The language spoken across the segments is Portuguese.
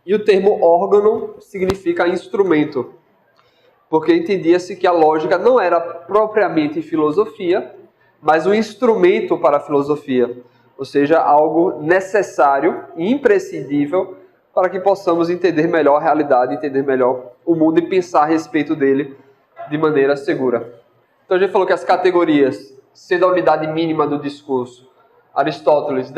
E o termo órgão significa instrumento, porque entendia-se que a lógica não era propriamente filosofia, mas um instrumento para a filosofia, ou seja, algo necessário e imprescindível para que possamos entender melhor a realidade, entender melhor o mundo e pensar a respeito dele de maneira segura. Então a gente falou que as categorias, sendo a unidade mínima do discurso, Aristóteles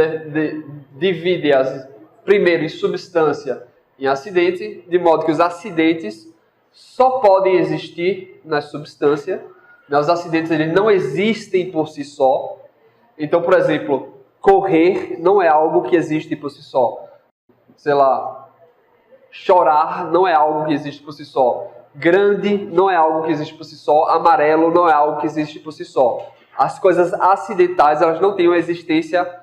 divide-as primeiro em substância e em acidente, de modo que os acidentes só podem existir na substância. Os acidentes eles não existem por si só. Então, por exemplo, correr não é algo que existe por si só. Sei lá, chorar não é algo que existe por si só. Grande não é algo que existe por si só. Amarelo não é algo que existe por si só. As coisas acidentais, elas não têm uma existência,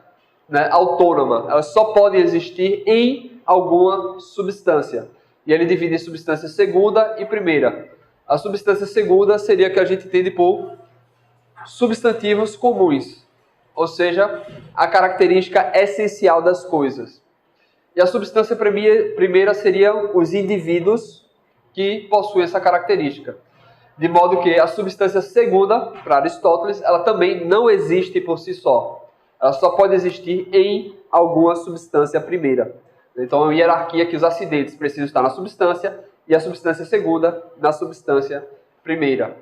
né, autônoma. Elas só podem existir em alguma substância. E ele divide em substância segunda e primeira. A substância segunda seria a que a gente entende por substantivos comuns, ou seja, a característica essencial das coisas. E a substância primeira seriam os indivíduos que possuem essa característica. De modo que a substância segunda, para Aristóteles, ela também não existe por si só. Ela só pode existir em alguma substância primeira. Então é uma hierarquia que os acidentes precisam estar na substância e a substância segunda na substância primeira.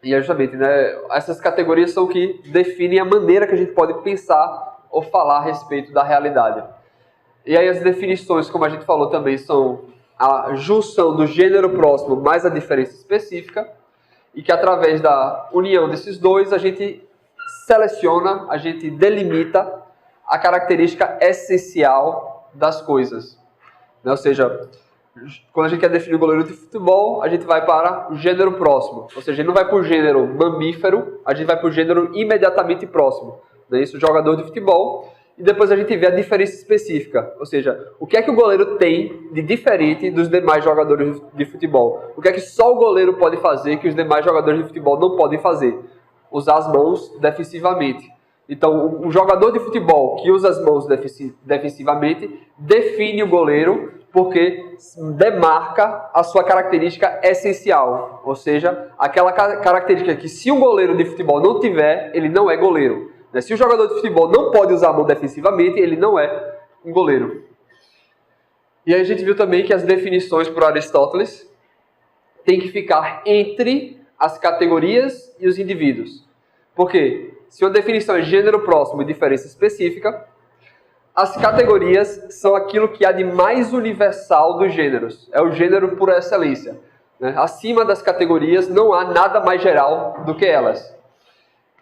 E é justamente, né, essas categorias são que definem a maneira que a gente pode pensar ou falar a respeito da realidade. E aí as definições, como a gente falou também, são a junção do gênero próximo mais a diferença específica, e que através da união desses dois a gente seleciona, a gente delimita a característica essencial das coisas. Ou seja, quando a gente quer definir o goleiro de futebol, a gente vai para o gênero próximo. Ou seja, a gente não vai para o gênero mamífero, a gente vai para o gênero imediatamente próximo. Né? Isso, o jogador de futebol. E depois a gente vê a diferença específica. Ou seja, o que é que o goleiro tem de diferente dos demais jogadores de futebol? O que é que só o goleiro pode fazer que os demais jogadores de futebol não podem fazer? Usar as mãos defensivamente. Então, o jogador de futebol que usa as mãos defensivamente define o goleiro porque demarca a sua característica essencial. Ou seja, aquela característica que se um goleiro de futebol não tiver, ele não é goleiro. Se o jogador de futebol não pode usar a mão defensivamente, ele não é um goleiro. E aí a gente viu também que as definições por Aristóteles têm que ficar entre as categorias e os indivíduos. Por quê? Se uma definição é gênero próximo e diferença específica, as categorias são aquilo que há de mais universal dos gêneros. É o gênero por excelência. Acima das categorias não há nada mais geral do que elas.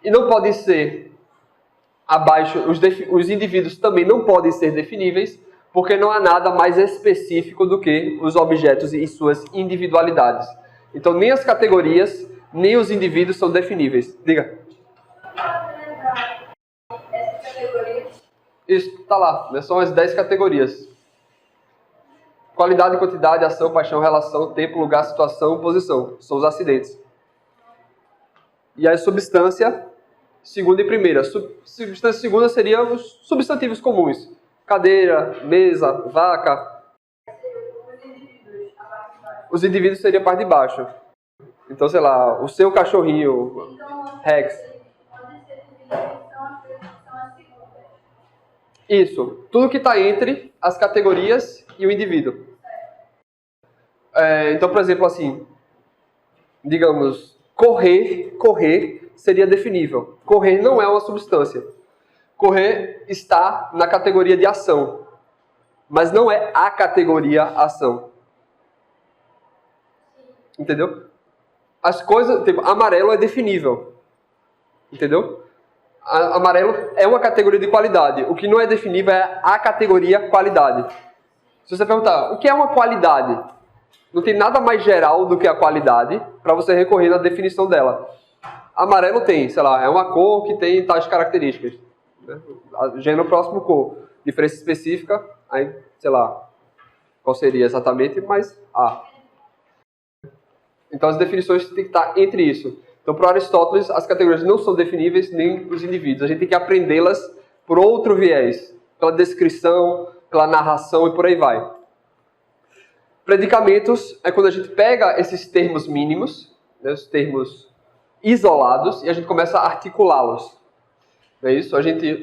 E não podem ser abaixo, os indivíduos também não podem ser definíveis, porque não há nada mais específico do que os objetos e suas individualidades. Então, nem as categorias, nem os indivíduos são definíveis. Diga. Isso, está lá. Né? São as 10 categorias. Qualidade, quantidade, ação, paixão, relação, tempo, lugar, situação, posição. São os acidentes. E a substância segunda e primeira. Substância segunda seriam os substantivos comuns. Cadeira, mesa, vaca. Os indivíduos seriam a parte de baixo. Então, sei lá, o seu cachorrinho, Rex. Isso. Tudo que está entre as categorias e o indivíduo. Então, por exemplo, assim, digamos, correr seria definível. Correr não é uma substância. Correr está na categoria de ação, mas não é a categoria ação. Entendeu? As coisas, tipo, amarelo é definível. Entendeu? Amarelo é uma categoria de qualidade. O que não é definível é a categoria qualidade. Se você perguntar, o que é uma qualidade? Não tem nada mais geral do que a qualidade para você recorrer na definição dela. Amarelo tem, sei lá, é uma cor que tem tais características. Né? Gênero próximo, cor. Diferença específica, aí, sei lá, qual seria exatamente, mas Então as definições têm que estar entre isso. Então, para Aristóteles, as categorias não são definíveis nem os indivíduos. A gente tem que aprendê-las por outro viés, pela descrição, pela narração e por aí vai. Predicamentos é quando a gente pega esses termos mínimos, né, os termos isolados, e a gente começa a articulá-los. Não é isso?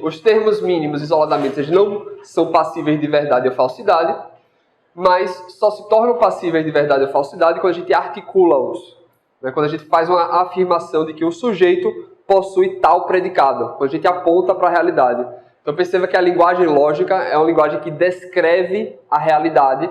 Os termos mínimos isoladamente eles não são passíveis de verdade ou falsidade, mas só se tornam passíveis de verdade ou falsidade quando a gente articula-os. Né? Quando a gente faz uma afirmação de que o sujeito possui tal predicado, quando a gente aponta para a realidade. Então perceba que a linguagem lógica é uma linguagem que descreve a realidade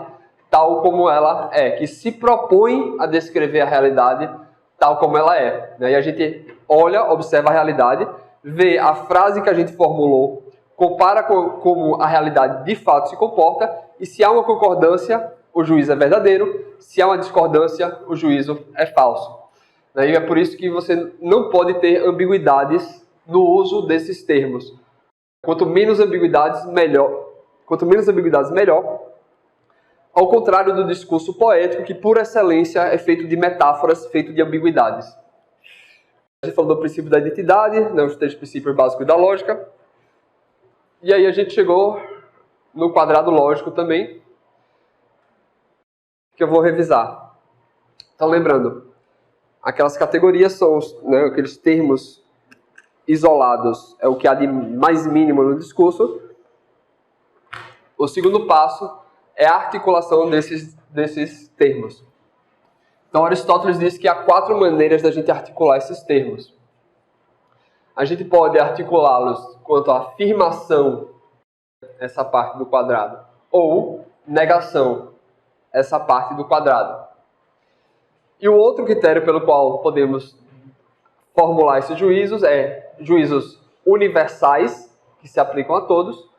tal como ela é, que se propõe a descrever a realidade tal como ela é. Né? E a gente olha, observa a realidade, vê a frase que a gente formulou, compara com como a realidade de fato se comporta, e se há uma concordância, o juízo é verdadeiro, se há uma discordância, o juízo é falso. E é por isso que você não pode ter ambiguidades no uso desses termos. Quanto menos ambiguidades, melhor. Quanto menos ambiguidades, melhor. Ao contrário do discurso poético, que por excelência é feito de metáforas, feito de ambiguidades. A gente falou do princípio da identidade, né, os três princípios básicos da lógica. E aí a gente chegou no quadrado lógico também, que eu vou revisar. Então, lembrando, aquelas categorias são né, aqueles termos isolados, é o que há de mais mínimo no discurso. O segundo passo é a articulação desses termos. Então, Aristóteles diz que há 4 maneiras da gente articular esses termos. A gente pode articulá-los quanto à afirmação, essa parte do quadrado, ou negação, essa parte do quadrado. E o outro critério pelo qual podemos formular esses juízos é juízos universais, que se aplicam a todos,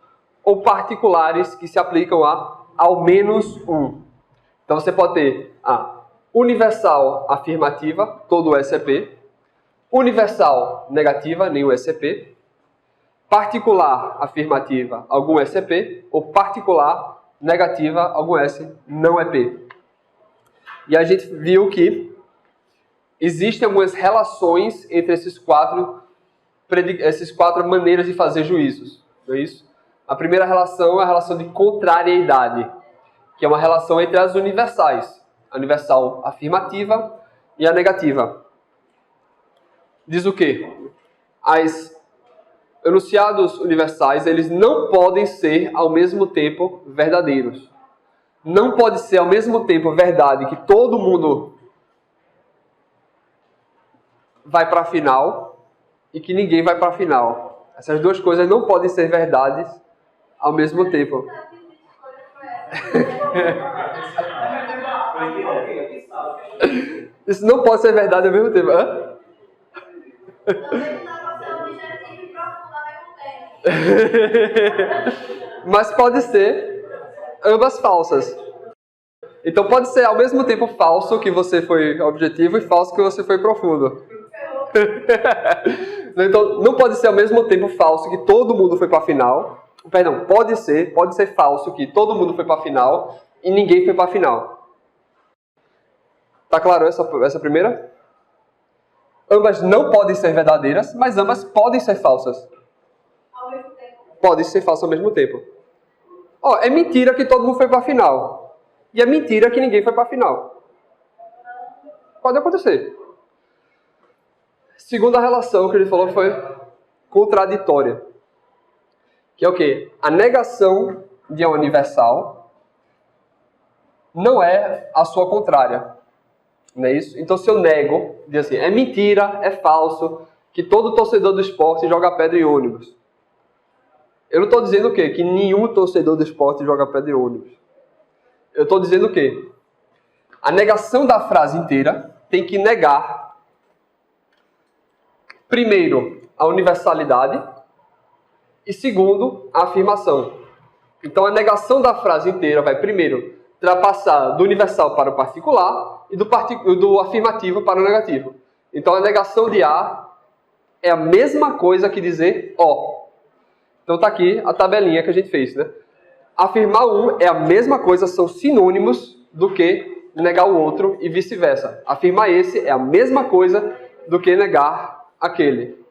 ou particulares, que se aplicam a ao menos um. Então você pode ter a universal afirmativa, todo o SCP, universal negativa, nenhum SCP, particular afirmativa, algum SCP, ou particular negativa, algum S, não EP. E a gente viu que existem algumas relações entre essas quatro maneiras de fazer juízos. Não é isso? A primeira relação é a relação de contrariedade, que é uma relação entre as universais. A universal afirmativa e a negativa. Diz o quê? Os enunciados universais, eles não podem ser ao mesmo tempo verdadeiros. Não pode ser ao mesmo tempo verdade que todo mundo vai para a final e que ninguém vai para a final. Essas duas coisas não podem ser verdades ao mesmo tempo. Isso não pode ser verdade ao mesmo tempo. Hã? Mas pode ser ambas falsas. Então pode ser ao mesmo tempo falso que você foi objetivo e falso que você foi profundo. Então não pode ser ao mesmo tempo falso que todo mundo foi para a final. Perdão, pode ser falso que todo mundo foi para a final e ninguém foi para a final. Tá claro essa primeira? Ambas não podem ser verdadeiras, mas ambas podem ser falsas. Ao mesmo tempo. Podem ser falsas ao mesmo tempo. É mentira que todo mundo foi para a final. E é mentira que ninguém foi para a final. Pode acontecer. Segunda relação que ele falou foi contraditória. Que é o quê? A negação de uma universal não é a sua contrária. Não é isso? Então, se eu nego, diz assim, é mentira, é falso, que todo torcedor do esporte joga pedra em ônibus. Eu não estou dizendo o quê? Que nenhum torcedor do esporte joga pedra em ônibus. Eu estou dizendo o quê? A negação da frase inteira tem que negar, primeiro, a universalidade e, segundo, a afirmação. Então, a negação da frase inteira vai, primeiro, passar do universal para o particular e do afirmativo para o negativo. Então, a negação de A é a mesma coisa que dizer O. Então, está aqui a tabelinha que a gente fez, né? Afirmar um é a mesma coisa, são sinônimos do que negar o outro e vice-versa. Afirmar esse é a mesma coisa do que negar aquele.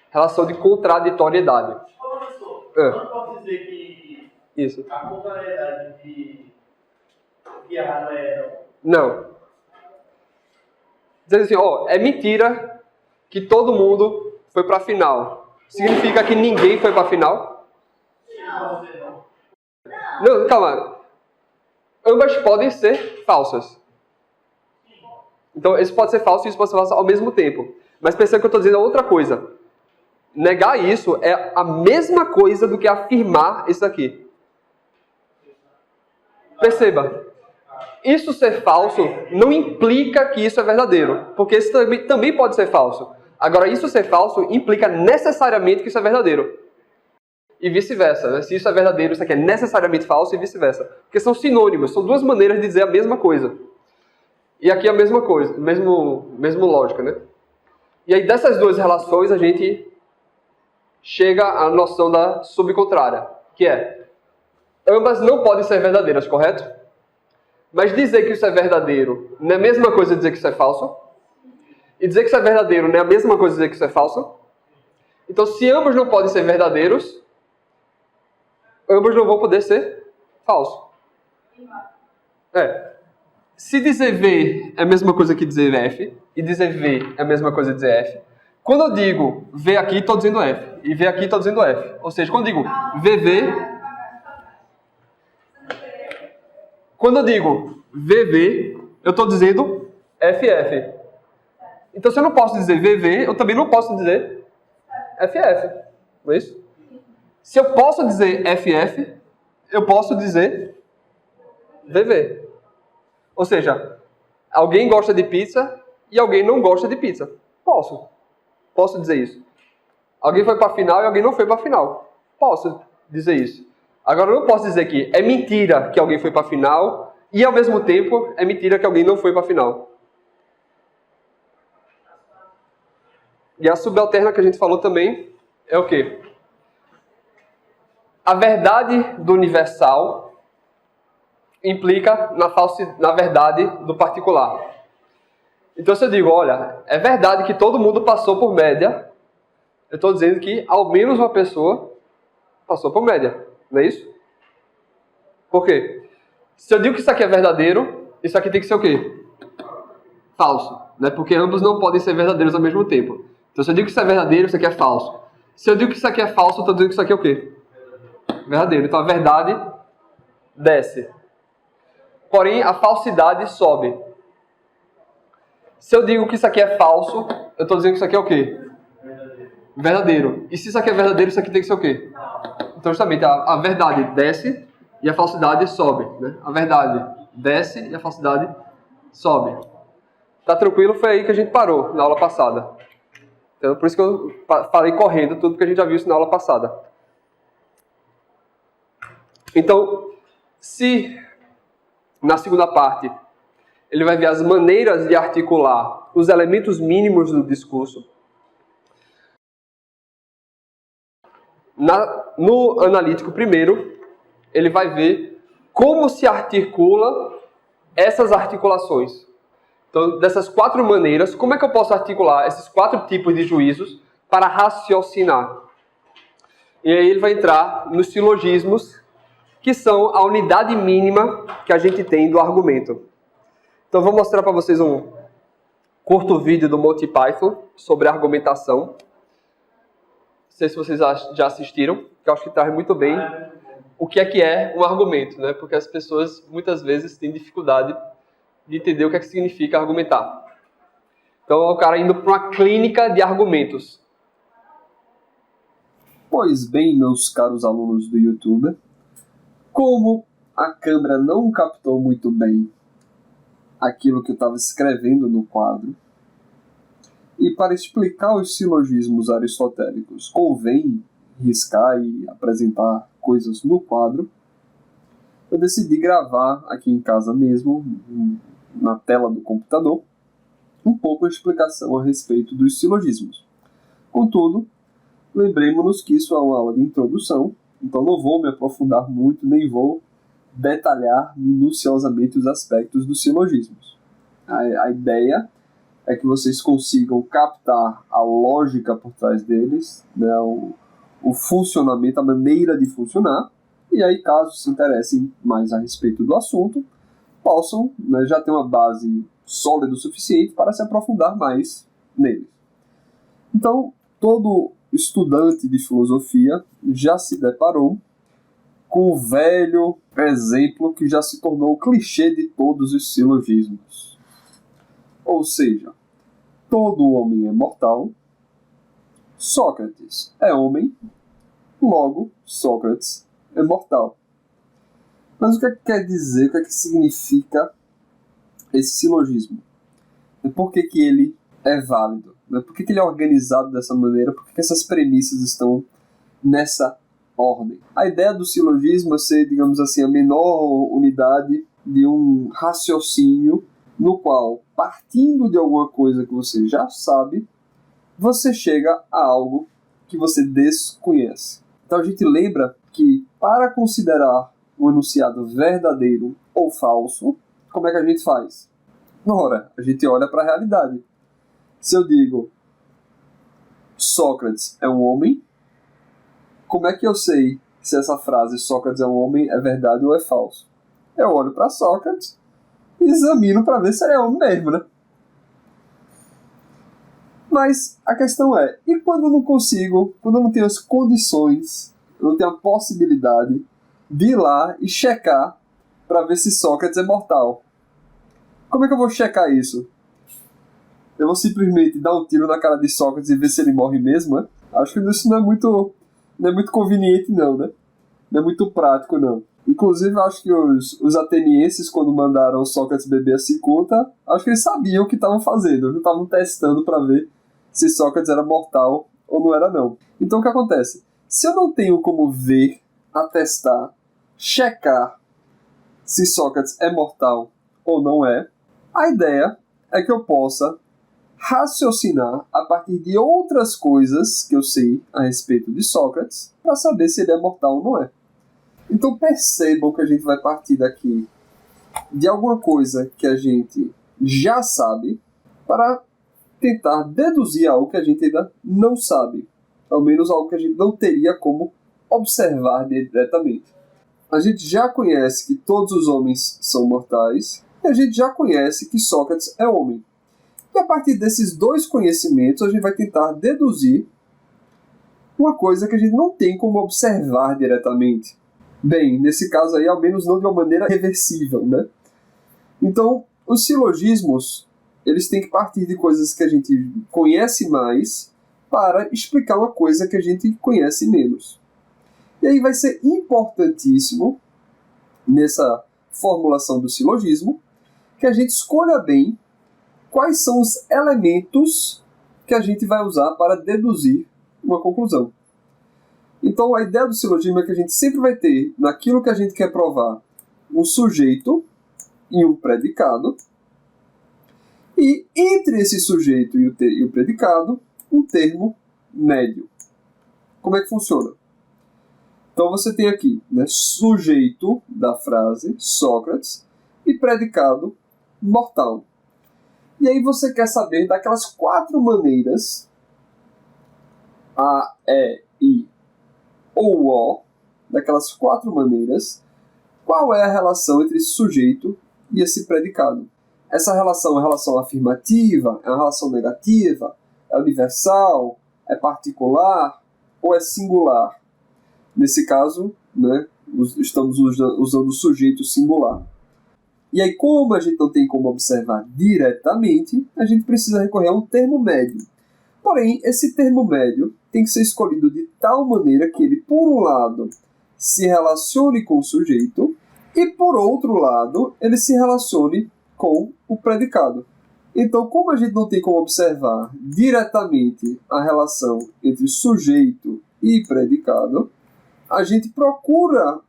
Relação de contraditoriedade. Professor, não pode dizer que Isso. A contrariedade de A não é Não. Dizer assim, é mentira que todo mundo foi para a final. Significa que ninguém foi para a final? Não, calma. Ambas podem ser falsas. Então, isso pode ser falso e isso pode ser falso ao mesmo tempo. Mas perceba que eu estou dizendo outra coisa. Negar isso é a mesma coisa do que afirmar isso aqui. Perceba. Isso ser falso não implica que isso é verdadeiro. Porque isso também pode ser falso. Agora, isso ser falso implica necessariamente que isso é verdadeiro. E vice-versa. Né? Se isso é verdadeiro, isso aqui é necessariamente falso e vice-versa. Porque são sinônimos. São duas maneiras de dizer a mesma coisa. E aqui é a mesma coisa. Mesmo lógica, né? E aí, dessas duas relações, a gente chega à noção da subcontrária. Que é, ambas não podem ser verdadeiras, correto? Mas dizer que isso é verdadeiro não é a mesma coisa dizer que isso é falso? E dizer que isso é verdadeiro não é a mesma coisa dizer que isso é falso? Então, se ambos não podem ser verdadeiros, ambos não vão poder ser falsos. Se dizer V é a mesma coisa que dizer F, e dizer V é a mesma coisa que dizer F, quando eu digo V aqui, estou dizendo F, e V aqui, estou dizendo F. Ou seja, quando eu digo VV... Quando eu digo VV, eu estou dizendo FF. Então, se eu não posso dizer VV, eu também não posso dizer FF. Não é isso? Se eu posso dizer FF, eu posso dizer VV. Ou seja, alguém gosta de pizza e alguém não gosta de pizza. Posso dizer isso. Alguém foi para a final e alguém não foi para a final. Posso dizer isso. Agora, eu não posso dizer que é mentira que alguém foi para a final e, ao mesmo tempo, é mentira que alguém não foi para a final. E a subalterna que a gente falou também é o quê? A verdade do universal implica na verdade do particular. Então, se eu digo, olha, é verdade que todo mundo passou por média, eu estou dizendo que ao menos uma pessoa passou por média. Não é isso? Por quê? Se eu digo que isso aqui é verdadeiro, isso aqui tem que ser o quê? Falso. Né? Porque ambos não podem ser verdadeiros ao mesmo tempo. Então, se eu digo que isso é verdadeiro, isso aqui é falso. Se eu digo que isso aqui é falso, eu estou dizendo que isso aqui é o quê? Verdadeiro. Então, a verdade desce. Porém, a falsidade sobe. Se eu digo que isso aqui é falso, eu estou dizendo que isso aqui é o quê? Verdadeiro. E se isso aqui é verdadeiro, isso aqui tem que ser o quê? Então, justamente, a verdade desce e a falsidade sobe. Né? A verdade desce e a falsidade sobe. Tá tranquilo? Foi aí que a gente parou na aula passada. Então, por isso que eu falei correndo tudo, porque a gente já viu isso na aula passada. Então, se na segunda parte ele vai ver as maneiras de articular os elementos mínimos do discurso, no analítico primeiro, ele vai ver como se articula essas articulações. Então, dessas 4 maneiras, como é que eu posso articular esses 4 tipos de juízos para raciocinar? E aí ele vai entrar nos silogismos, que são a unidade mínima que a gente tem do argumento. Então, eu vou mostrar para vocês um curto vídeo do Monty Python sobre argumentação. Não sei se vocês já assistiram, que eu acho que traz muito bem o que é um argumento, né? Porque as pessoas muitas vezes têm dificuldade de entender o que significa argumentar. Então é o cara indo para uma clínica de argumentos. Pois bem, meus caros alunos do YouTube, como a câmera não captou muito bem aquilo que eu estava escrevendo no quadro, e para explicar os silogismos aristotélicos convém riscar e apresentar coisas no quadro, eu decidi gravar aqui em casa mesmo, na tela do computador, um pouco a explicação a respeito dos silogismos. Contudo, lembremos-nos que isso é uma aula de introdução, então não vou me aprofundar muito, nem vou detalhar minuciosamente os aspectos dos silogismos. A ideia é que vocês consigam captar a lógica por trás deles, né, o funcionamento, a maneira de funcionar, e aí, caso se interessem mais a respeito do assunto, possam, né, já ter uma base sólida o suficiente para se aprofundar mais nele. Então, todo estudante de filosofia já se deparou com o velho exemplo que já se tornou o clichê de todos os silogismos. Ou seja, todo homem é mortal, Sócrates é homem, logo Sócrates é mortal. Mas o que é que quer dizer, o que é que significa esse silogismo? Por que que ele é válido? Por que que ele é organizado dessa maneira? Por que que essas premissas estão nessa ordem? A ideia do silogismo é ser, digamos assim, a menor unidade de um raciocínio no qual, partindo de alguma coisa que você já sabe, você chega a algo que você desconhece. Então a gente lembra que, para considerar um enunciado verdadeiro ou falso, como é que a gente faz? Ora, a gente olha para a realidade. Se eu digo Sócrates é um homem, como é que eu sei se essa frase Sócrates é um homem é verdade ou é falso? Eu olho para Sócrates e examino para ver se ele é homem mesmo, né? Mas a questão é, e quando eu não consigo, quando eu não tenho as condições, eu não tenho a possibilidade de ir lá e checar para ver se Sócrates é mortal? Como é que eu vou checar isso? Eu vou simplesmente dar um tiro na cara de Sócrates e ver se ele morre mesmo, né? Acho que isso não é muito conveniente não, né? Não é muito prático, não. Inclusive, acho que os atenienses, quando mandaram Sócrates beber a cicuta, acho que eles sabiam o que estavam fazendo. Eles não estavam testando para ver se Sócrates era mortal ou não era, não. Então, o que acontece? Se eu não tenho como ver, atestar, checar se Sócrates é mortal ou não é, a ideia é que eu possa raciocinar a partir de outras coisas que eu sei a respeito de Sócrates para saber se ele é mortal ou não é. Então percebam que a gente vai partir daqui de alguma coisa que a gente já sabe para tentar deduzir algo que a gente ainda não sabe. Ao menos algo que a gente não teria como observar diretamente. A gente já conhece que todos os homens são mortais e a gente já conhece que Sócrates é homem. E a partir desses dois conhecimentos, a gente vai tentar deduzir uma coisa que a gente não tem como observar diretamente. Bem, nesse caso aí, ao menos não de uma maneira reversível, né? Então, os silogismos, eles têm que partir de coisas que a gente conhece mais para explicar uma coisa que a gente conhece menos. E aí vai ser importantíssimo, nessa formulação do silogismo, que a gente escolha bem quais são os elementos que a gente vai usar para deduzir uma conclusão. Então, a ideia do silogismo é que a gente sempre vai ter, naquilo que a gente quer provar, um sujeito e um predicado, e entre esse sujeito e o predicado, um termo médio. Como é que funciona? Então, você tem aqui, né, sujeito da frase, Sócrates, e predicado, mortal. E aí você quer saber daquelas 4 maneiras, A, E, I ou O, daquelas 4 maneiras, qual é a relação entre esse sujeito e esse predicado. Essa relação é uma relação afirmativa, é uma relação negativa, é universal, é particular ou é singular? Nesse caso, né, estamos usando o sujeito singular. E aí, como a gente não tem como observar diretamente, a gente precisa recorrer a um termo médio. Porém, esse termo médio tem que ser escolhido de tal maneira que ele, por um lado, se relacione com o sujeito e, por outro lado, ele se relacione com o predicado. Então, como a gente não tem como observar diretamente a relação entre sujeito e predicado, a gente procura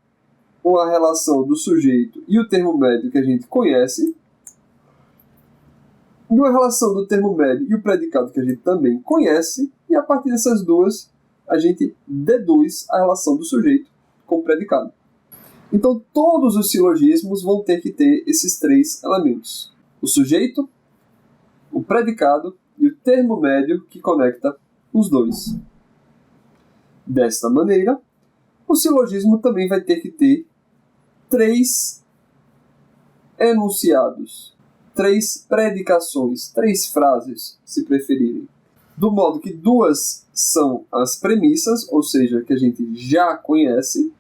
uma relação do sujeito e o termo médio que a gente conhece, e uma relação do termo médio e o predicado que a gente também conhece, e a partir dessas duas a gente deduz a relação do sujeito com o predicado. Então todos os silogismos vão ter que ter esses 3 elementos: o sujeito, o predicado e o termo médio que conecta os dois. Desta maneira, o silogismo também vai ter que ter 3 enunciados, 3 predicações, 3 frases, se preferirem. Do modo que 2 são as premissas, ou seja, que a gente já conhece,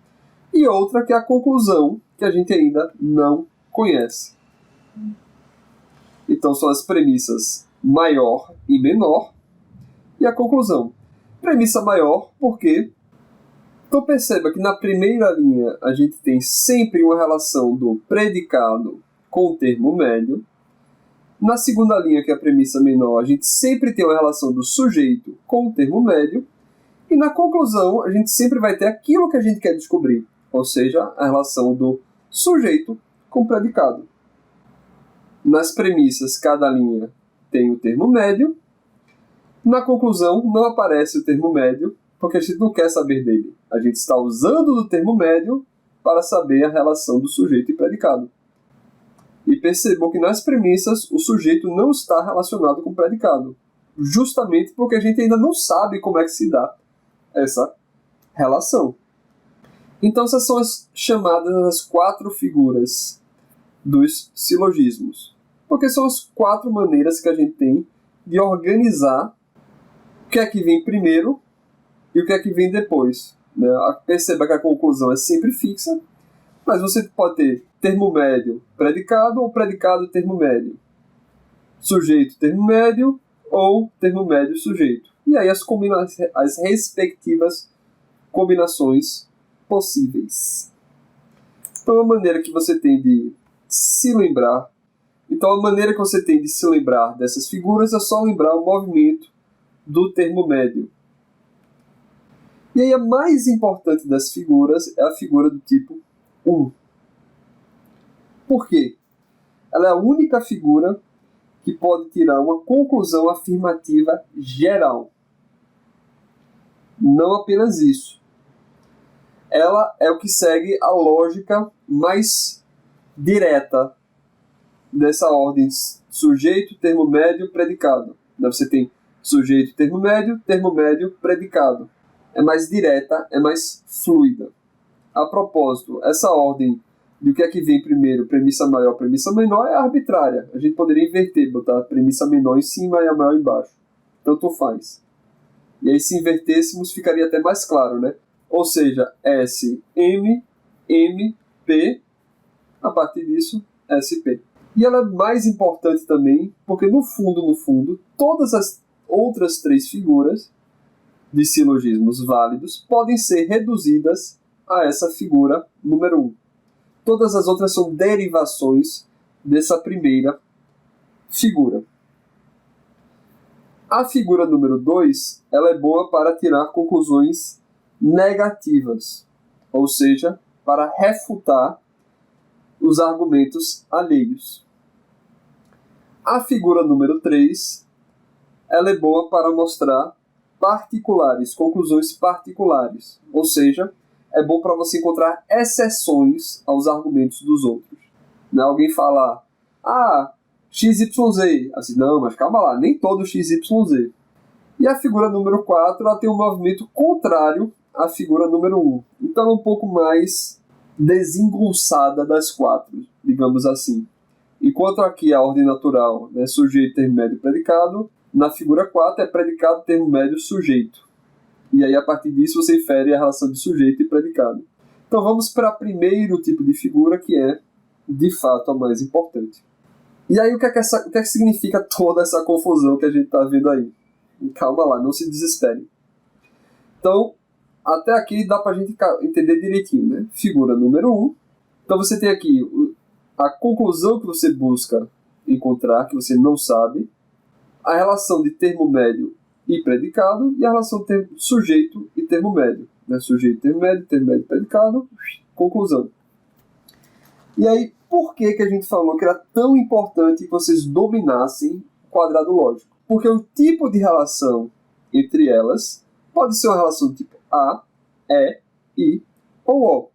e outra que é a conclusão, que a gente ainda não conhece. Então são as premissas maior e menor, e a conclusão. Premissa maior porque... Então perceba que na primeira linha a gente tem sempre uma relação do predicado com o termo médio. Na segunda linha, que é a premissa menor, a gente sempre tem uma relação do sujeito com o termo médio. E na conclusão, a gente sempre vai ter aquilo que a gente quer descobrir, ou seja, a relação do sujeito com o predicado. Nas premissas, cada linha tem o termo médio. Na conclusão, não aparece o termo médio, porque a gente não quer saber dele. A gente está usando do termo médio para saber a relação do sujeito e predicado. E percebam que nas premissas o sujeito não está relacionado com o predicado, justamente porque a gente ainda não sabe como é que se dá essa relação. Então essas são as chamadas as 4 figuras dos silogismos, porque são as 4 maneiras que a gente tem de organizar o que é que vem primeiro e o que é que vem depois. Perceba que a conclusão é sempre fixa, mas você pode ter termo médio, predicado, ou predicado, termo médio. Sujeito, termo médio, ou termo médio, sujeito. E aí as respectivas combinações possíveis. Então a maneira que você tem de se lembrar, dessas figuras é só lembrar o movimento do termo médio. E aí a mais importante das figuras é a figura do tipo 1. Por quê? Ela é a única figura que pode tirar uma conclusão afirmativa geral. Não apenas isso. Ela é o que segue a lógica mais direta dessa ordem: sujeito, termo médio, predicado. Você tem sujeito, termo médio, predicado. É mais direta, é mais fluida. A propósito, essa ordem de o que é que vem primeiro, premissa maior, premissa menor, é arbitrária. A gente poderia inverter, botar a premissa menor em cima e a maior embaixo. Tanto faz. E aí, se invertêssemos, ficaria até mais claro, né? Ou seja, S, M, M, P, a partir disso, SP. E ela é mais importante também, porque no fundo, todas as outras 3 figuras de silogismos válidos podem ser reduzidas a essa figura número 1. Todas as outras são derivações dessa primeira figura. A figura número 2, ela é boa para tirar conclusões negativas, ou seja, para refutar os argumentos alheios. A figura número 3, ela é boa para mostrar particulares, conclusões particulares, ou seja, é bom para você encontrar exceções aos argumentos dos outros. Não é alguém falar, XYZ, assim, não, mas calma lá, nem todo XYZ. E a figura número 4, ela tem um movimento contrário à figura número 1. Então ela é um pouco mais desengonçada das 4, digamos assim. Enquanto aqui a ordem natural, né, sujeito, termo médio, predicado, na figura 4 é predicado, termo médio, sujeito. E aí a partir disso você infere a relação de sujeito e predicado. Então vamos para o primeiro tipo de figura, que é, de fato, a mais importante. E aí o que é que significa toda essa confusão que a gente está vendo aí? Calma lá, não se desespere. Então, até aqui dá para a gente entender direitinho, né? Figura número 1. Então você tem aqui a conclusão que você busca encontrar, que você não sabe, a relação de termo médio e predicado, e a relação de sujeito e termo médio. Né? Sujeito, termo médio, predicado, conclusão. E aí, por que a gente falou que era tão importante que vocês dominassem o quadrado lógico? Porque o tipo de relação entre elas pode ser uma relação do tipo A, E, I ou O.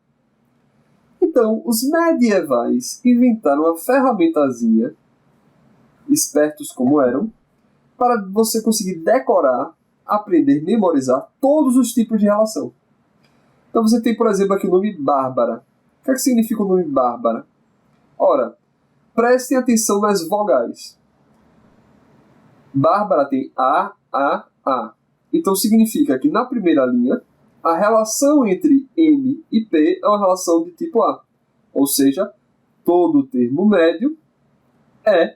Então, os medievais inventaram uma ferramentazinha, espertos como eram, para você conseguir decorar, aprender, memorizar todos os tipos de relação. Então você tem, por exemplo, aqui o nome Bárbara. O que é que significa o nome Bárbara? Ora, prestem atenção nas vogais. Bárbara tem A, A, A. Então significa que na primeira linha, a relação entre M e P é uma relação de tipo A. Ou seja, todo termo médio é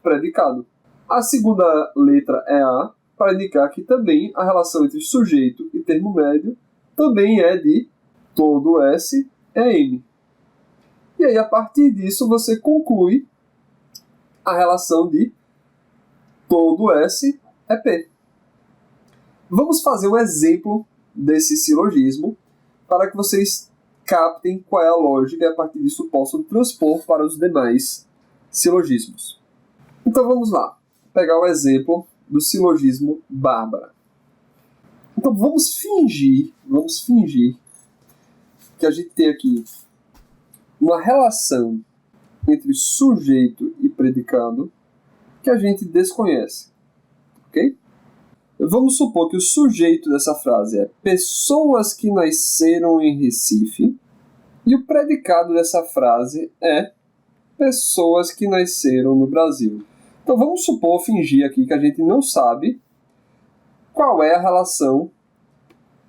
predicado. A segunda letra é A, para indicar que também a relação entre sujeito e termo médio também é de todo S é M. E aí, a partir disso, você conclui a relação de todo S é P. Vamos fazer um exemplo desse silogismo para que vocês captem qual é a lógica e a partir disso possam transpor para os demais silogismos. Então vamos lá, pegar o exemplo do silogismo Bárbara. Então vamos fingir que a gente tem aqui uma relação entre sujeito e predicado que a gente desconhece, ok? Vamos supor que o sujeito dessa frase é pessoas que nasceram em Recife e o predicado dessa frase é pessoas que nasceram no Brasil. Então vamos fingir aqui que a gente não sabe qual é a relação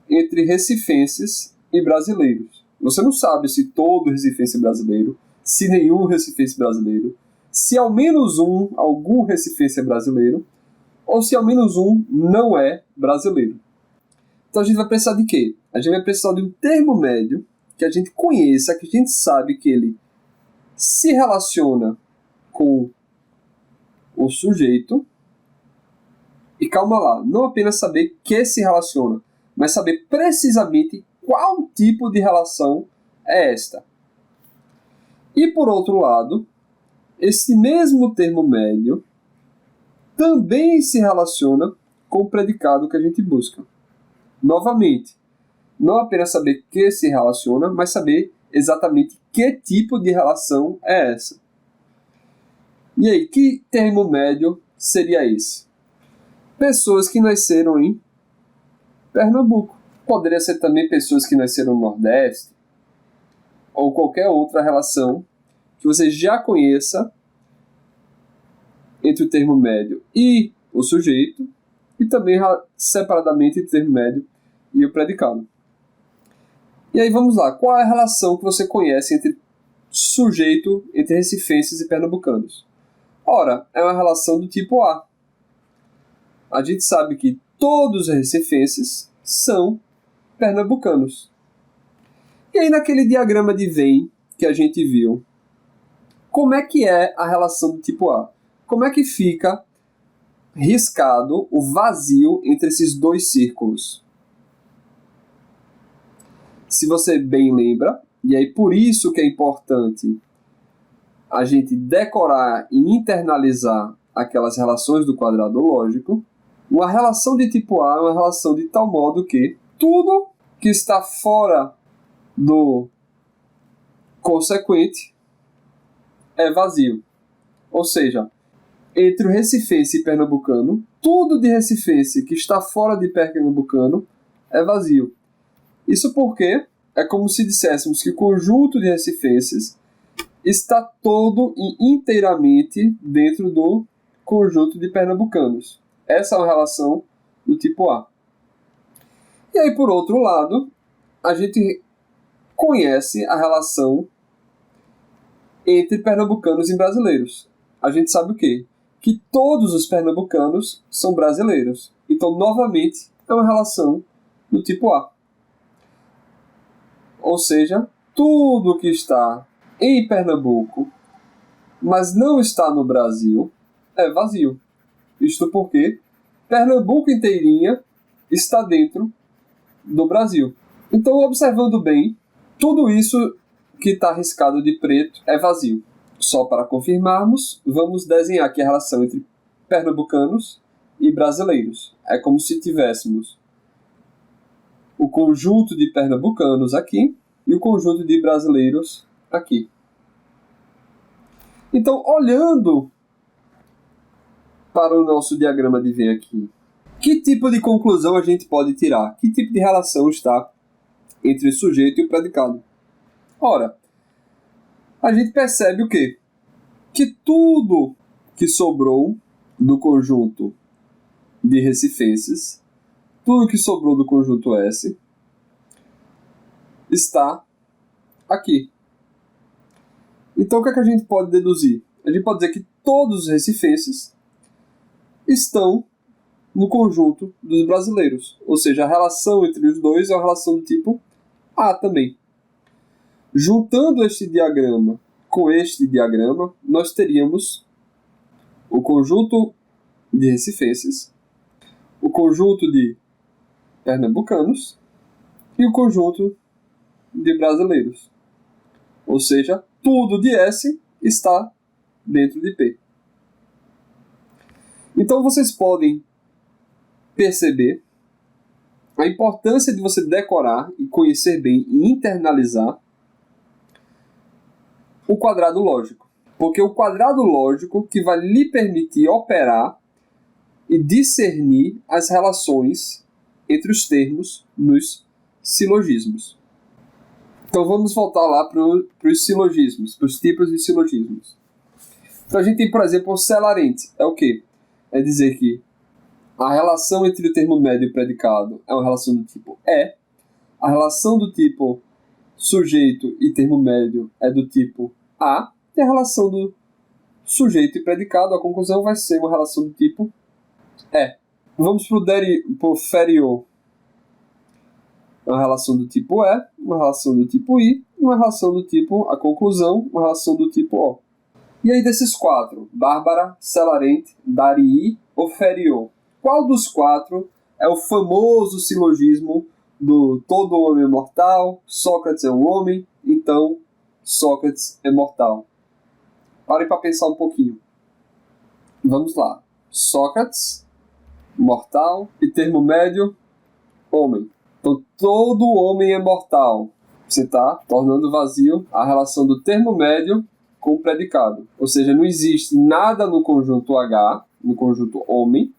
entre recifenses e brasileiros. Você não sabe se todo recifense é brasileiro, se nenhum recifense é brasileiro, se ao menos algum recifense é brasileiro, ou se ao menos um não é brasileiro. Então a gente vai precisar de quê? A gente vai precisar de um termo médio que a gente conheça, que a gente sabe que ele se relaciona com o sujeito. E calma lá, não apenas saber que se relaciona, mas saber precisamente qual tipo de relação é esta. E por outro lado, esse mesmo termo médio também se relaciona com o predicado que a gente busca. Novamente, não apenas saber que se relaciona, mas saber exatamente que tipo de relação é essa. E aí, que termo médio seria esse? Pessoas que nasceram em Pernambuco. Poderia ser também pessoas que nasceram no Nordeste, ou qualquer outra relação que você já conheça entre o termo médio e o sujeito, e também separadamente entre o termo médio e o predicado. E aí vamos lá, qual é a relação que você conhece entre sujeito, entre recifenses e pernambucanos? Ora, é uma relação do tipo A. A gente sabe que todos os recifenses são pernambucanos. E aí naquele diagrama de Venn que a gente viu, como é que é a relação do tipo A? Como é que fica riscado o vazio entre esses dois círculos? Se você bem lembra, e aí por isso que é importante a gente decorar e internalizar aquelas relações do quadrado lógico, uma relação de tipo A é uma relação de tal modo que tudo que está fora do consequente é vazio. Ou seja, entre o recifense e pernambucano, tudo de recifense que está fora de pernambucano é vazio. Isso porque é como se disséssemos que o conjunto de recifenses está todo e inteiramente dentro do conjunto de pernambucanos. Essa é uma relação do tipo A. E aí, por outro lado, a gente conhece a relação entre pernambucanos e brasileiros. A gente sabe o quê? Que todos os pernambucanos são brasileiros. Então, novamente, é uma relação do tipo A. Ou seja, tudo que está em Pernambuco, mas não está no Brasil, é vazio. Isto porque Pernambuco inteirinha está dentro do Brasil. Então, observando bem, tudo isso que está riscado de preto é vazio. Só para confirmarmos, vamos desenhar aqui a relação entre pernambucanos e brasileiros. É como se tivéssemos o conjunto de pernambucanos aqui e o conjunto de brasileiros aqui. Então, olhando para o nosso diagrama de Venn aqui, que tipo de conclusão a gente pode tirar? Que tipo de relação está entre o sujeito e o predicado. Ora, a gente percebe o quê? Que tudo que sobrou do conjunto de recifenses, tudo que sobrou do conjunto S, está aqui. Então o que é que a gente pode deduzir? A gente pode dizer que todos os recifenses estão no conjunto dos brasileiros. Ou seja, a relação entre os dois é uma relação do tipo A também. Juntando este diagrama com este diagrama, nós teríamos o conjunto de recifenses, o conjunto de pernambucanos e o conjunto de brasileiros. Ou seja, tudo de S está dentro de P. Então vocês podem perceber a importância de você decorar e conhecer bem e internalizar o quadrado lógico. Porque o quadrado lógico que vai lhe permitir operar e discernir as relações entre os termos nos silogismos. Então vamos voltar lá para os silogismos, para os tipos de silogismos. Então a gente tem, por exemplo, o celarente. É o quê? É dizer que a relação entre o termo médio e o predicado é uma relação do tipo E. A relação do tipo sujeito e termo médio é do tipo A. E a relação do sujeito e predicado, a conclusão vai ser uma relação do tipo E. Vamos para o ferior. Uma relação do tipo E, uma relação do tipo I, e uma relação do tipo, a conclusão, uma relação do tipo O. E aí desses quatro, Bárbara, celarente, Darii ou ferior, qual dos quatro é o famoso silogismo do todo homem é mortal, Sócrates é um homem, então Sócrates é mortal? Parem para pensar um pouquinho. Vamos lá. Sócrates, mortal, e termo médio, homem. Então, todo homem é mortal. Você está tornando vazio a relação do termo médio com o predicado. Ou seja, não existe nada no conjunto H, no conjunto homem,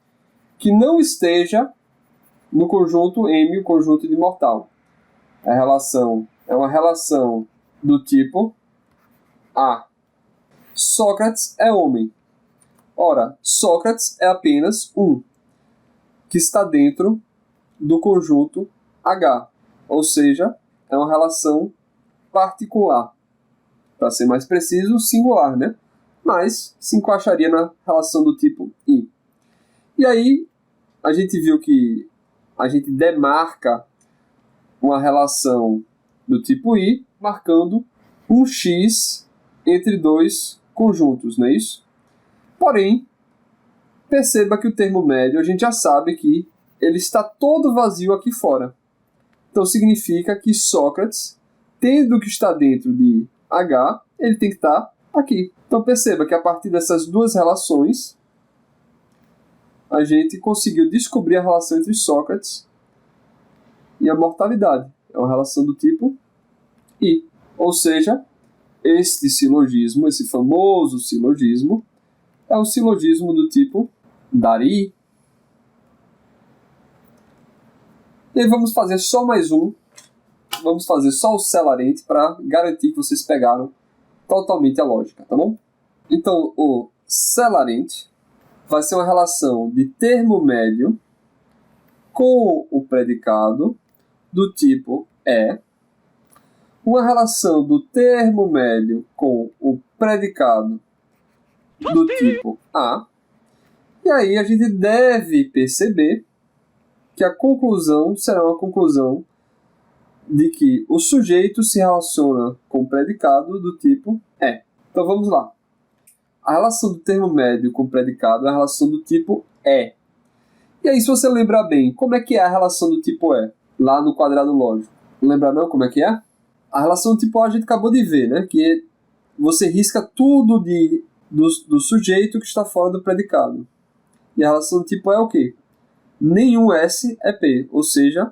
que não esteja no conjunto M, o conjunto de mortal. A relação é uma relação do tipo A. Sócrates é homem. Ora, Sócrates é apenas um, que está dentro do conjunto H, ou seja, é uma relação particular. Para ser mais preciso, singular, né? Mas se encaixaria na relação do tipo I. E aí, a gente viu que a gente demarca uma relação do tipo I, marcando um X entre dois conjuntos, não é isso? Porém, perceba que o termo médio, a gente já sabe que ele está todo vazio aqui fora. Então significa que Sócrates, tendo que estar dentro de H, ele tem que estar aqui. Então perceba que a partir dessas duas relações, a gente conseguiu descobrir a relação entre Sócrates e a mortalidade. É uma relação do tipo I. Ou seja, este silogismo, esse famoso silogismo, é um silogismo do tipo Darii. E aí vamos fazer só mais um. Vamos fazer só o celarente para garantir que vocês pegaram totalmente a lógica, tá bom? Então, o celarente vai ser uma relação de termo médio com o predicado do tipo E, uma relação do termo médio com o predicado do tipo A, e aí a gente deve perceber que a conclusão será uma conclusão de que o sujeito se relaciona com o predicado do tipo E. Então vamos lá. A relação do termo médio com o predicado é a relação do tipo E. E aí, se você lembrar bem, como é que é a relação do tipo E? Lá no quadrado lógico. Não lembra não como é que é? A relação do tipo A a gente acabou de ver, né? Que você risca tudo do sujeito que está fora do predicado. E a relação do tipo E é o quê? Nenhum S é P, ou seja,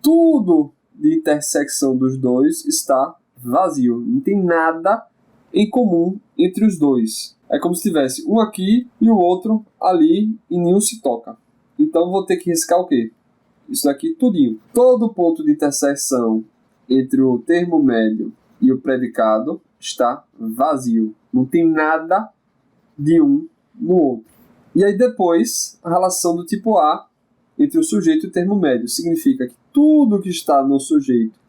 tudo de intersecção dos dois está vazio. Não tem nada em comum entre os dois. É como se tivesse um aqui e o outro ali e nenhum se toca. Então vou ter que riscar o quê? isso daqui tudinho. Todo ponto de interseção entre o termo médio e o predicado está vazio. Não tem nada de um no outro. E aí depois, a relação do tipo A entre o sujeito e o termo médio. Significa que tudo que está no sujeito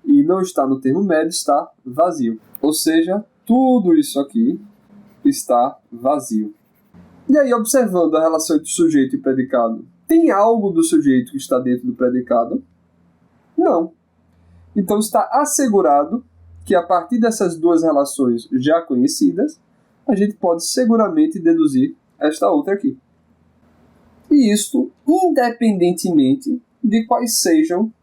e não está no termo médio está vazio. Ou seja, tudo isso aqui está vazio. E aí, observando a relação entre sujeito e predicado, tem algo do sujeito que está dentro do predicado? Não. Então está assegurado que a partir dessas duas relações já conhecidas, a gente pode seguramente deduzir esta outra aqui. E isto independentemente de quais sejam,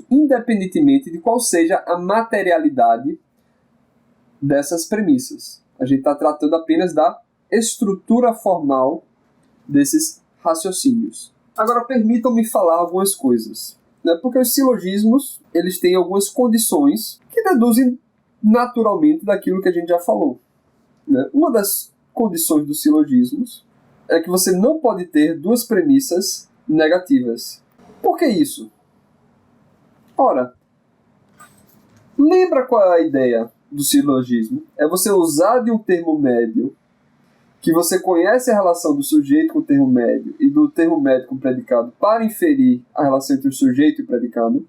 independentemente de qual seja a materialidade dessas premissas. A gente está tratando apenas da estrutura formal desses raciocínios. Agora permitam-me falar algumas coisas, né? Porque os silogismos eles têm algumas condições que deduzem naturalmente daquilo que a gente já falou, né? Uma das condições dos silogismos é que você não pode ter duas premissas negativas. Por que isso? Ora, lembra qual é a ideia do silogismo? É você usar de um termo médio que você conhece a relação do sujeito com o termo médio e do termo médio com o predicado para inferir a relação entre o sujeito e o predicado.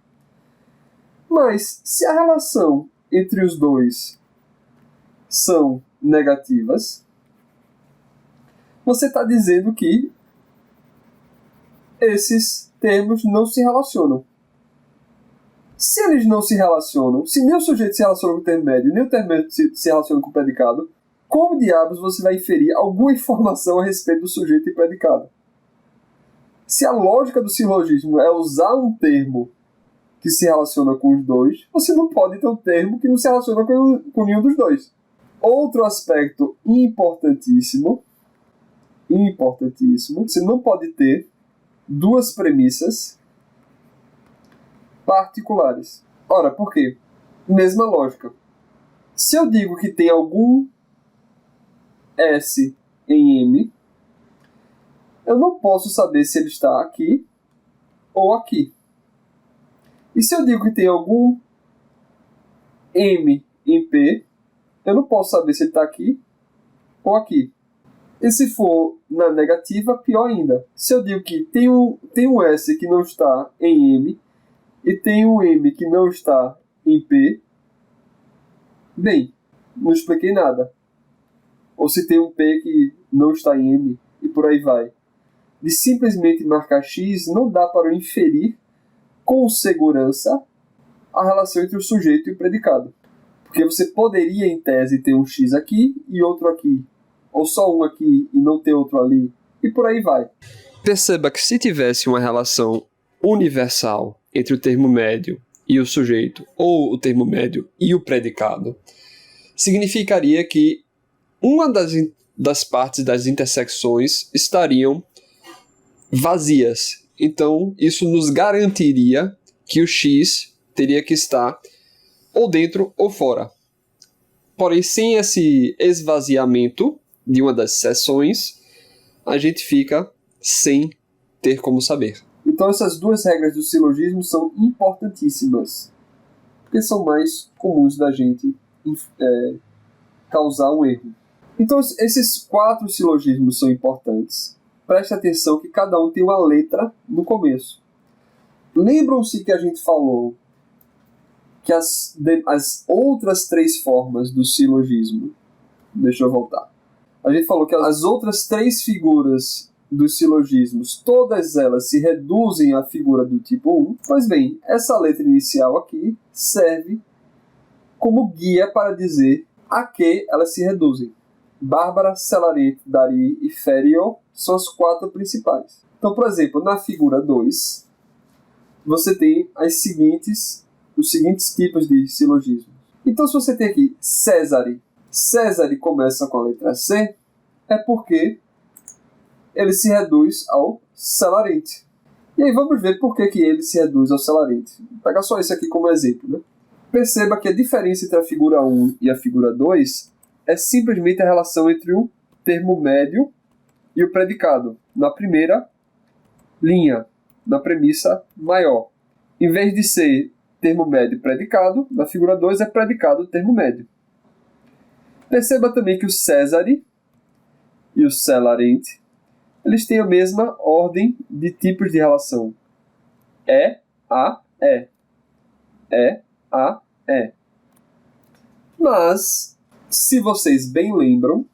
Mas, se a relação entre os dois são negativas, você está dizendo que esses termos não se relacionam. Se eles não se relacionam, se nem o sujeito se relaciona com o termo médio, nem o termo médio se relaciona com o predicado, como diabos você vai inferir alguma informação a respeito do sujeito e predicado? Se a lógica do silogismo é usar um termo que se relaciona com os dois, você não pode ter um termo que não se relaciona com nenhum dos dois. Outro aspecto importantíssimo, você não pode ter duas premissas particulares. Ora, por quê? Mesma lógica. Se eu digo que tem algum S em M, eu não posso saber se ele está aqui ou aqui. E se eu digo que tem algum M em P, eu não posso saber se ele está aqui ou aqui. E se for na negativa, pior ainda. Se eu digo que tem um S que não está em M e tem um M que não está em P, bem, não expliquei nada. Ou se tem um P que não está em M, e por aí vai. De simplesmente marcar X, não dá para inferir com segurança a relação entre o sujeito e o predicado. Porque você poderia, em tese, ter um X aqui e outro aqui. Ou só um aqui e não ter outro ali. E por aí vai. Perceba que se tivesse uma relação universal entre o termo médio e o sujeito, ou o termo médio e o predicado, significaria que uma das partes das intersecções estariam vazias. Então, isso nos garantiria que o X teria que estar ou dentro ou fora. Porém, sem esse esvaziamento de uma das seções, a gente fica sem ter como saber. Então, essas duas regras do silogismo são importantíssimas, porque são mais comuns da gente causar um erro. Então, esses 4 silogismos são importantes. Preste atenção que cada um tem uma letra no começo. Lembram-se que a gente falou que as outras 3 formas do silogismo... Deixa eu voltar. A gente falou que as outras 3 figuras dos silogismos, todas elas se reduzem à figura do tipo 1. Pois bem, essa letra inicial aqui serve como guia para dizer a que elas se reduzem. Bárbara, Celarente, Dari e Ferio são as 4 principais. Então, por exemplo, na figura 2, você tem os seguintes tipos de silogismos. Então, se você tem aqui Césare começa com a letra C, é porque ele se reduz ao Celarente. E aí vamos ver por que ele se reduz ao Celarente. Vou pegar só esse aqui como exemplo, né? Perceba que a diferença entre a figura 1 e a figura 2 é simplesmente a relação entre o termo médio e o predicado, na primeira linha. na premissa maior. Em vez de ser termo médio predicado, na figura 2 é predicado termo médio. Perceba também que o Cesare e o Celarente, eles têm a mesma ordem de tipos de relação. É, a, é. É, a, é. Mas, se vocês bem lembram,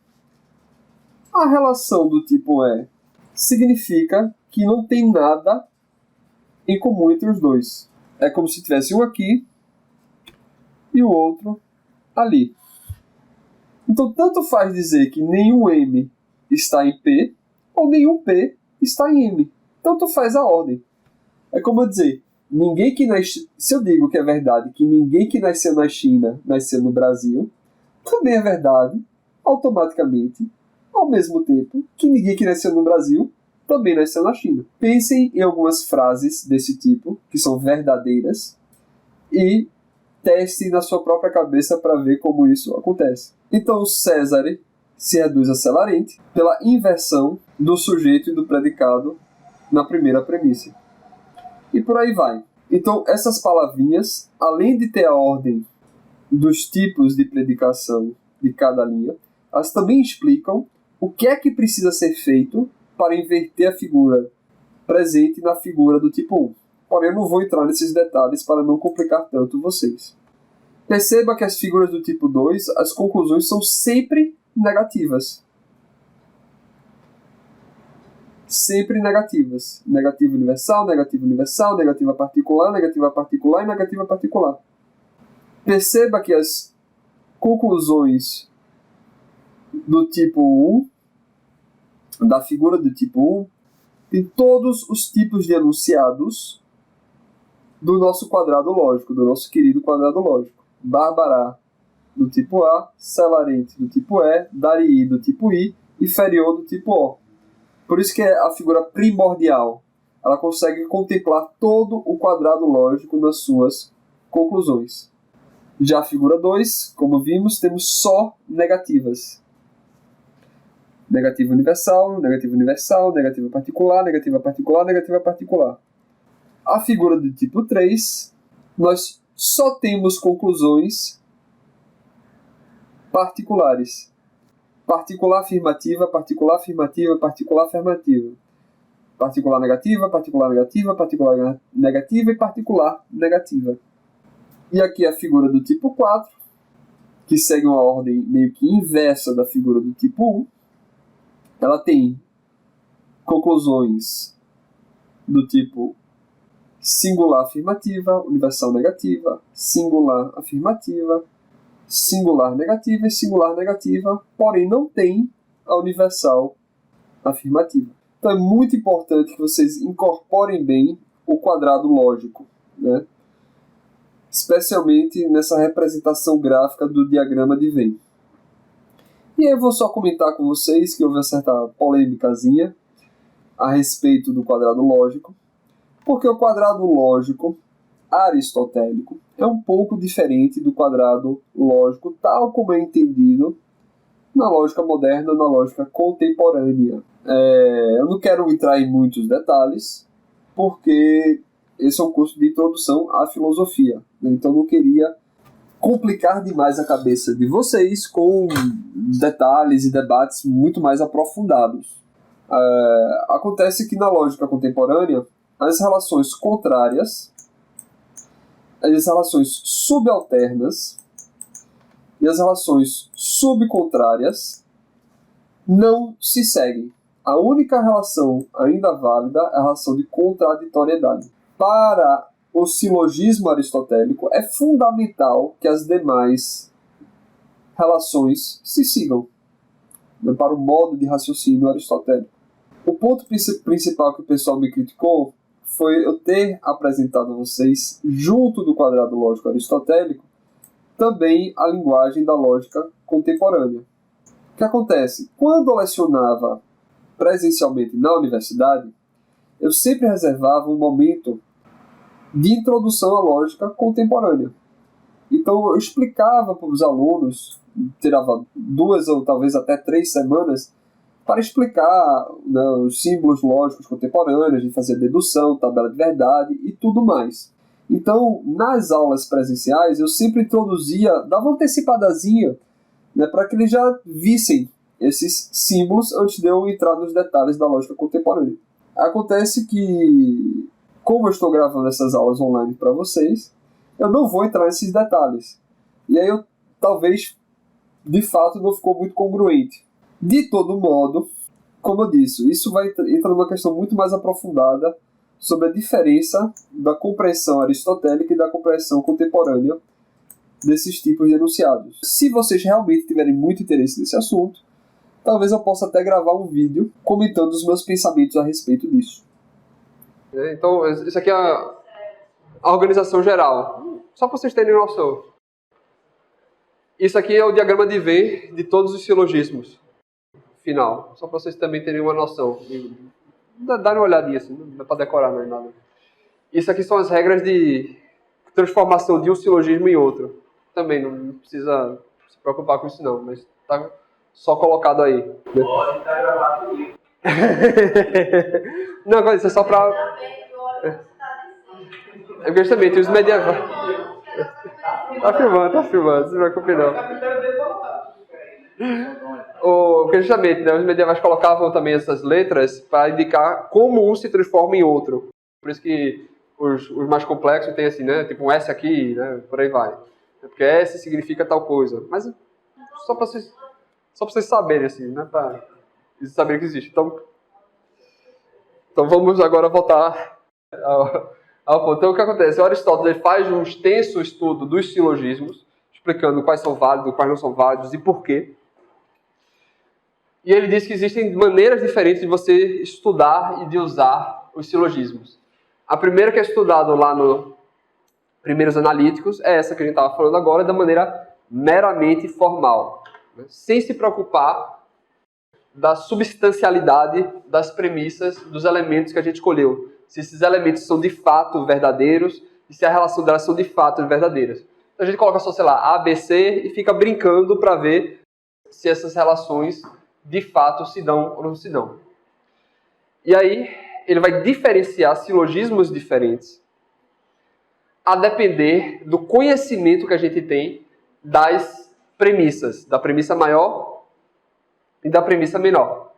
a relação do tipo é significa que não tem nada em comum entre os dois. É como se tivesse um aqui e o outro ali. Então, tanto faz dizer que nenhum M está em P ou nenhum P está em M. Tanto faz a ordem. É como eu dizer, se eu digo que é verdade que ninguém que nasceu na China nasceu no Brasil, também é verdade, automaticamente, ao mesmo tempo, que ninguém que nasceu no Brasil também nasceu na China. Pensem em algumas frases desse tipo, que são verdadeiras, e testem na sua própria cabeça para ver como isso acontece. Então, o Cesare se reduz a Celarente pela inversão do sujeito e do predicado na primeira premissa. E por aí vai. Então, essas palavrinhas, além de ter a ordem dos tipos de predicação de cada linha, elas também explicam o que é que precisa ser feito para inverter a figura presente na figura do tipo 1. Porém, eu não vou entrar nesses detalhes para não complicar tanto vocês. Perceba que as figuras do tipo 2, as conclusões são sempre negativas. Sempre negativas. Negativa universal, negativa particular e negativa particular. Perceba que as conclusões do tipo 1, da figura do tipo 1, tem todos os tipos de enunciados do nosso quadrado lógico, do nosso querido quadrado lógico. Bárbara do tipo A, Celarente do tipo E, Darii do tipo I e Feriot do tipo O. Por isso que é a figura primordial. Ela consegue contemplar todo o quadrado lógico nas suas conclusões. Já a figura 2, como vimos, temos só negativas. Negativa universal, negativa particular, negativa particular. A figura do tipo 3, nós só temos conclusões particulares. Particular afirmativa, particular afirmativa, particular afirmativa. Particular negativa, particular negativa, particular negativa e particular negativa. E aqui a figura do tipo 4, que segue uma ordem meio que inversa da figura do tipo 1. Ela tem conclusões do tipo singular afirmativa, universal negativa, singular afirmativa, singular negativa e singular negativa, porém não tem a universal afirmativa. Então é muito importante que vocês incorporem bem o quadrado lógico, né? Especialmente nessa representação gráfica do diagrama de Venn. E aí eu vou só comentar com vocês que houve uma certa polêmicazinha a respeito do quadrado lógico, porque o quadrado lógico aristotélico é um pouco diferente do quadrado lógico tal como é entendido na lógica moderna, na lógica contemporânea. Eu não quero entrar em muitos detalhes, porque esse é um curso de introdução à filosofia, então eu não queria complicar demais a cabeça de vocês com detalhes e debates muito mais aprofundados. Acontece que na lógica contemporânea, as relações contrárias, as relações subalternas e as relações subcontrárias não se seguem. A única relação ainda válida é a relação de contraditoriedade. Para o silogismo aristotélico, é fundamental que as demais relações se sigam, né, para o modo de raciocínio aristotélico. O ponto principal que o pessoal me criticou foi eu ter apresentado a vocês, junto do quadrado lógico aristotélico, também a linguagem da lógica contemporânea. O que acontece? Quando eu lecionava presencialmente na universidade, eu sempre reservava um momento de introdução à lógica contemporânea. Então eu explicava para os alunos, tirava 2 ou talvez até 3 semanas, para explicar, né, os símbolos lógicos contemporâneos, a gente fazia dedução, tabela de verdade e tudo mais. Então, nas aulas presenciais, eu sempre introduzia, dava uma antecipadazinha, né, para que eles já vissem esses símbolos antes de eu entrar nos detalhes da lógica contemporânea. Acontece que, como eu estou gravando essas aulas online para vocês, eu não vou entrar nesses detalhes. E aí eu talvez, de fato, não ficou muito congruente. De todo modo, como eu disse, isso vai entrar numa questão muito mais aprofundada sobre a diferença da compreensão aristotélica e da compreensão contemporânea desses tipos de enunciados. Se vocês realmente tiverem muito interesse nesse assunto, talvez eu possa até gravar um vídeo comentando os meus pensamentos a respeito disso. Então, isso aqui é a organização geral. Só para vocês terem noção. Isso aqui é o diagrama de Venn de todos os silogismos. Final. Só para vocês também terem uma noção. Dá uma olhadinha assim, não dá para decorar, não é nada. Isso aqui são as regras de transformação de um silogismo em outro. Também não precisa se preocupar com isso não, mas tá só colocado aí. Pode estar gravado comigo. Não, agora isso é só para... É porque justamente os medievais... Tá filmando, não se preocupe não. Porque justamente, né, os medievais colocavam também essas letras para indicar como um se transforma em outro. Por isso que os mais complexos tem assim, né, tipo um S aqui, né, por aí vai. Porque S significa tal coisa. Mas só para vocês saberem, assim, né, para saberem que existe. Então vamos agora voltar ao ponto. Então o que acontece? O Aristóteles faz um extenso estudo dos silogismos, explicando quais são válidos, quais não são válidos e por quê. E ele diz que existem maneiras diferentes de você estudar e de usar os silogismos. A primeira que é estudada lá no Primeiros Analíticos é essa que a gente estava falando agora, da maneira meramente formal, né? Sem se preocupar da substancialidade das premissas, dos elementos que a gente escolheu. Se esses elementos são de fato verdadeiros e se a relação delas são de fato verdadeiras. Então a gente coloca só, sei lá, A, B, C e fica brincando para ver se essas relações de fato se dão ou não se dão. E aí ele vai diferenciar silogismos diferentes a depender do conhecimento que a gente tem das premissas, da premissa maior e da premissa menor.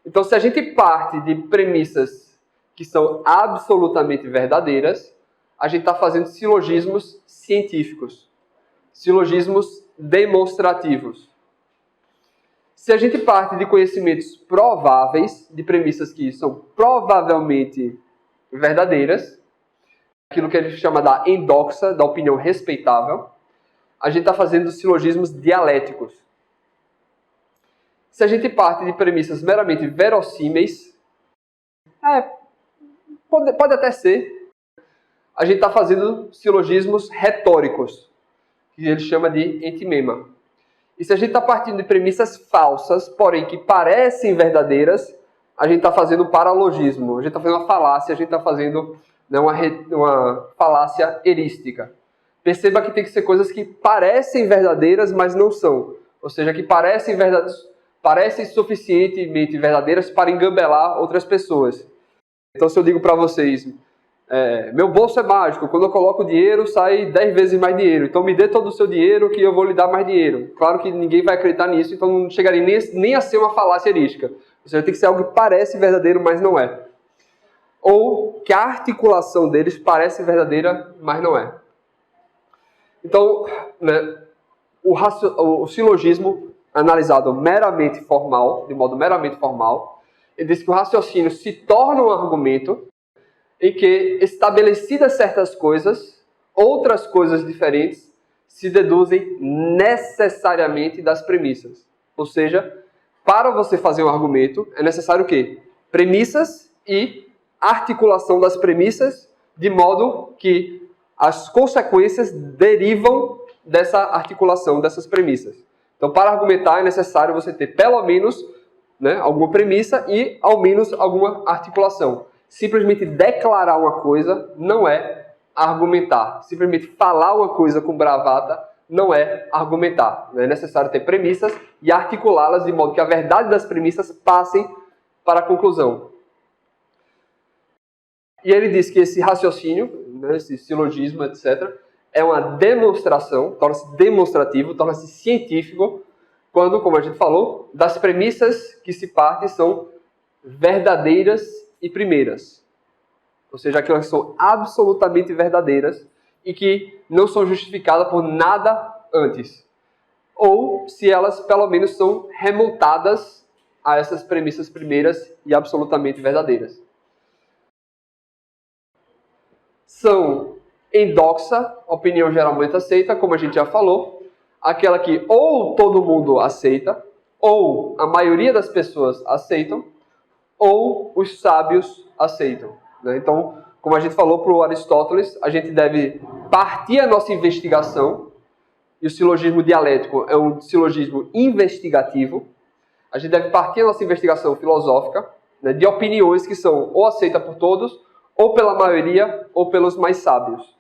Então, se a gente parte de premissas que são absolutamente verdadeiras, a gente está fazendo silogismos científicos, silogismos demonstrativos. Se a gente parte de conhecimentos prováveis, de premissas que são provavelmente verdadeiras, aquilo que a gente chama da endoxa, da opinião respeitável, a gente está fazendo silogismos dialéticos. Se a gente parte de premissas meramente verossímeis, pode até ser, a gente está fazendo silogismos retóricos, que ele chama de entimema. E se a gente está partindo de premissas falsas, porém que parecem verdadeiras, a gente está fazendo um paralogismo, a gente está fazendo uma falácia, a gente está fazendo, né, uma falácia erística. Perceba que tem que ser coisas que parecem verdadeiras, mas não são. Ou seja, que parecem suficientemente verdadeiras para engambelar outras pessoas. Então, se eu digo para vocês, meu bolso é mágico, quando eu coloco dinheiro, sai 10 vezes mais dinheiro. Então, me dê todo o seu dinheiro que eu vou lhe dar mais dinheiro. Claro que ninguém vai acreditar nisso, então não chegaria nem a ser uma falácia erística. Ou seja, tem que ser algo que parece verdadeiro, mas não é. Ou que a articulação deles parece verdadeira, mas não é. Então, né, o silogismo analisado meramente formal, de modo meramente formal, ele diz que o raciocínio se torna um argumento em que, estabelecidas certas coisas, outras coisas diferentes se deduzem necessariamente das premissas. Ou seja, para você fazer um argumento, é necessário o quê? Premissas e articulação das premissas, de modo que as consequências derivam dessa articulação, dessas premissas. Então, para argumentar, é necessário você ter pelo menos, né, alguma premissa e ao menos alguma articulação. Simplesmente declarar uma coisa não é argumentar. Simplesmente falar uma coisa com bravata não é argumentar. É necessário ter premissas e articulá-las de modo que a verdade das premissas passem para a conclusão. E ele diz que esse raciocínio, né, esse silogismo, etc., é uma demonstração, torna-se demonstrativo, torna-se científico, quando, como a gente falou, das premissas que se partem são verdadeiras e primeiras. Ou seja, aquelas que são absolutamente verdadeiras e que não são justificadas por nada antes. Ou se elas, pelo menos, são remontadas a essas premissas primeiras e absolutamente verdadeiras. São endoxa, opinião geralmente aceita, como a gente já falou, aquela que ou todo mundo aceita, ou a maioria das pessoas aceitam, ou os sábios aceitam. Né? Então, como a gente falou para o Aristóteles, a gente deve partir a nossa investigação, e o silogismo dialético é um silogismo investigativo, a gente deve partir a nossa investigação filosófica, né, de opiniões que são ou aceitas por todos, ou pela maioria, ou pelos mais sábios.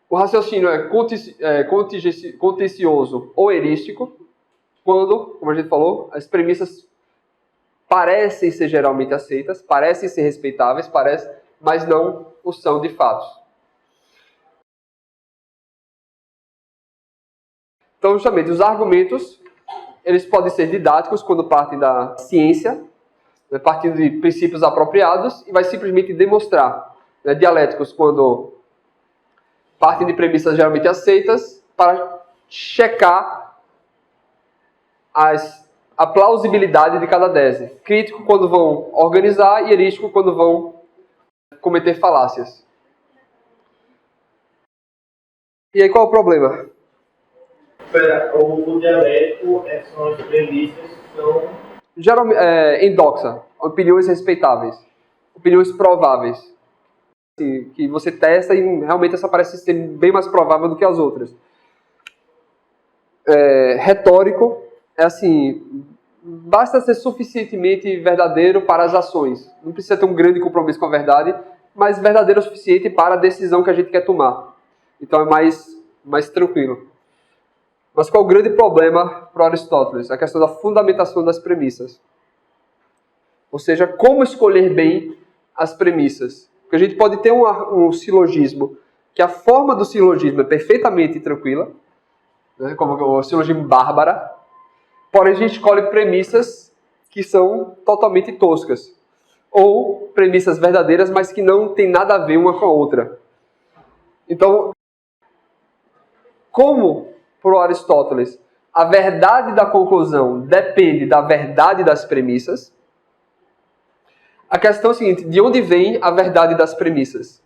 O raciocínio é contencioso ou erístico, quando, como a gente falou, as premissas parecem ser geralmente aceitas, parecem ser respeitáveis, mas não o são de fato. Então, justamente, os argumentos, eles podem ser didáticos quando partem da ciência, né, partindo de princípios apropriados, e vai simplesmente demonstrar. Né, dialéticos quando partem de premissas geralmente aceitas, para checar a plausibilidade de cada tese. Crítico quando vão organizar e erístico quando vão cometer falácias. E aí qual é o problema? O dialético são as premissas que são... Geralmente, endoxa, opiniões respeitáveis, opiniões prováveis, que você testa e realmente essa parece ser bem mais provável do que as outras. Retórico é assim, basta ser suficientemente verdadeiro para as ações. Não precisa ter um grande compromisso com a verdade, mas verdadeiro o suficiente para a decisão que a gente quer tomar. Então é mais tranquilo. Mas qual é o grande problema para Aristóteles? A questão da fundamentação das premissas. Ou seja, como escolher bem as premissas. Porque a gente pode ter um silogismo, que a forma do silogismo é perfeitamente tranquila, né, como o silogismo bárbara, porém a gente escolhe premissas que são totalmente toscas. Ou premissas verdadeiras, mas que não tem nada a ver uma com a outra. Então, como para Aristóteles a verdade da conclusão depende da verdade das premissas, a questão é a seguinte: de onde vem a verdade das premissas?